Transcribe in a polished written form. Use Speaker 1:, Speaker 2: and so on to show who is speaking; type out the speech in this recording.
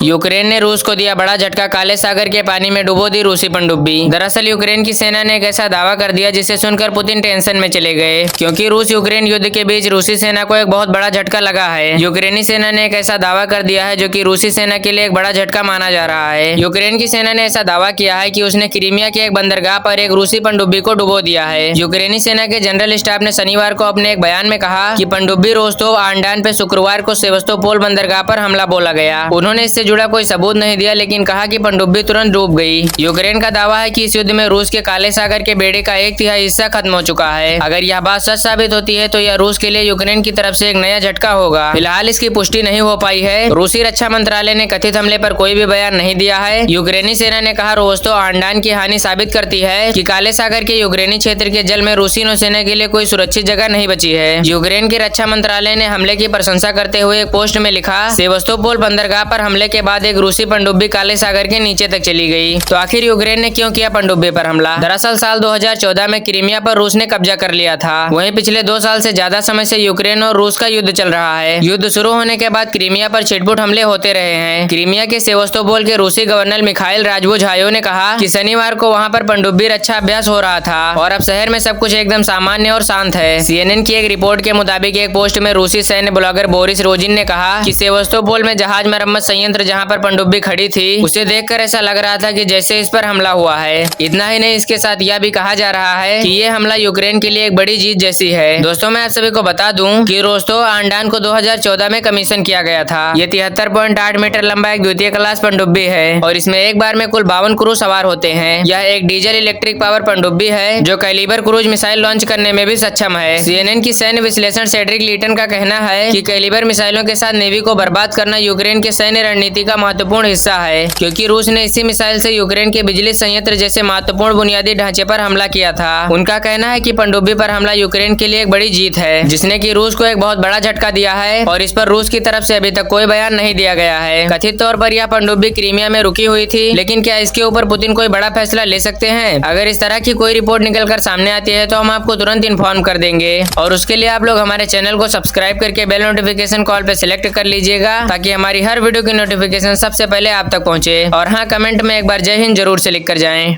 Speaker 1: Ukraine ने रूस को दिया बड़ा झटका, काले सागर के पानी में डुबो दी रूसी पनडुब्बी। दरअसल यूक्रेन की सेना ने एक ऐसा दावा कर दिया जिसे सुनकर पुतिन टेंशन में चले गए, क्योंकि रूस यूक्रेन युद्ध के बीच रूसी सेना को एक बहुत बड़ा झटका लगा है। यूक्रेनी सेना ने एक ऐसा दावा कर दिया है जो कि रूसी सेना के लिए एक बड़ा झटका माना जा रहा है। यूक्रेन की सेना ने ऐसा दावा किया है कि उसने क्रीमिया के एक बंदरगाह पर एक रूसी पनडुब्बी को डुबो दिया है। यूक्रेनी सेना के जनरल स्टाफ ने शनिवार को अपने एक बयान में कहा कि पनडुब्बी रोस्तोव आंडान पे शुक्रवार को सेवस्तोपोल बंदरगाह पर हमला बोला गया। उन्होंने इससे जुड़ा कोई सबूत नहीं दिया, लेकिन कहा कि पनडुब्बी तुरंत डूब गई। यूक्रेन का दावा है कि इस युद्ध में रूस के काले सागर के बेड़े का 1/3 हिस्सा खत्म हो चुका है। अगर यह बात सच साबित होती है तो यह रूस के लिए यूक्रेन की तरफ से एक नया झटका होगा। फिलहाल इसकी पुष्टि नहीं हो पाई है। रूसी रक्षा मंत्रालय ने कथित हमले पर कोई भी बयान नहीं दिया है। यूक्रेनी सेना ने कहा रोस्तोव आंडान की हानि साबित करती है कि काले सागर के यूक्रेनी क्षेत्र के जल में रूसी नौसेना के लिए कोई सुरक्षित जगह नहीं बची है। यूक्रेन की रक्षा मंत्रालय ने हमले की प्रशंसा करते हुए एक पोस्ट में लिखा, सेवस्तोपोल बंदरगाह पर हमले के बाद एक रूसी पनडुब्बी काले सागर के नीचे तक चली गई। तो आखिर यूक्रेन ने क्यों किया पनडुब्बी पर हमला? दरअसल साल 2014 में क्रीमिया पर रूस ने कब्जा कर लिया था। वहीं पिछले 2 साल से ज्यादा समय से यूक्रेन और रूस का युद्ध चल रहा है। युद्ध शुरू होने के बाद क्रीमिया पर छिटपुट हमले होते रहे हैं। क्रीमिया के सेवस्तोपोल के रूसी गवर्नर मिखाइल राजवोझायो ने कहा कि शनिवार को वहां पर पनडुब्बी रक्षा अभ्यास हो रहा था और अब शहर में सब कुछ एकदम सामान्य और शांत है। सीएनएन की एक रिपोर्ट के मुताबिक एक पोस्ट में रूसी सैन्य ब्लॉगर बोरिस रोजिन ने कहा कि सेवस्तोपोल में जहाज मरम्मत संयंत्र जहां पर पनडुब्बी खड़ी थी उसे देखकर ऐसा लग रहा था कि जैसे इस पर हमला हुआ है। इतना ही नहीं, इसके साथ यह भी कहा जा रहा है कि ये हमला यूक्रेन के लिए एक बड़ी जीत जैसी है। दोस्तों, मैं आप सभी को बता दूं कि रोस्तोव आंडान को 2014 में कमीशन किया गया था। ये 73.8 मीटर लंबा एक द्वितीय क्लास पनडुब्बी है और इसमें एक बार में कुल 52 क्रू सवार होते हैं। यह एक डीजल इलेक्ट्रिक पावर पनडुब्बी है जो कैलिबर क्रूज मिसाइल लॉन्च करने में भी सक्षम है। सीएनएन की सैन्य विश्लेषण सेड्रिक लीटन का कहना है कि कैलिबर मिसाइलों के साथ नेवी को बर्बाद करना यूक्रेन के सैन्य रणनीति का महत्वपूर्ण हिस्सा है, क्योंकि रूस ने इसी मिसाइल से यूक्रेन के बिजली संयंत्र जैसे महत्वपूर्ण बुनियादी ढांचे पर हमला किया था। उनका कहना है कि पनडुब्बी पर हमला यूक्रेन के लिए एक बड़ी जीत है, जिसने कि रूस को एक बहुत बड़ा झटका दिया है और इस पर रूस की तरफ से अभी तक कोई बयान नहीं दिया गया है। कथित तौर पर यह पनडुब्बी क्रीमिया में रुकी हुई थी, लेकिन क्या इसके ऊपर पुतिन कोई बड़ा फैसला ले सकते हैं? अगर इस तरह की कोई रिपोर्ट निकल कर सामने आती है तो हम आपको तुरंत इन्फॉर्म कर देंगे और उसके लिए आप लोग हमारे चैनल को सब्सक्राइब करके बेल नोटिफिकेशन कॉल पे सिलेक्ट कर लीजिएगा, ताकि हमारी हर वीडियो की नोटिफिकेशन सबसे पहले आप तक पहुंचे। और हाँ, कमेंट में एक बार जय हिंद जरूर से लिख कर जाएं।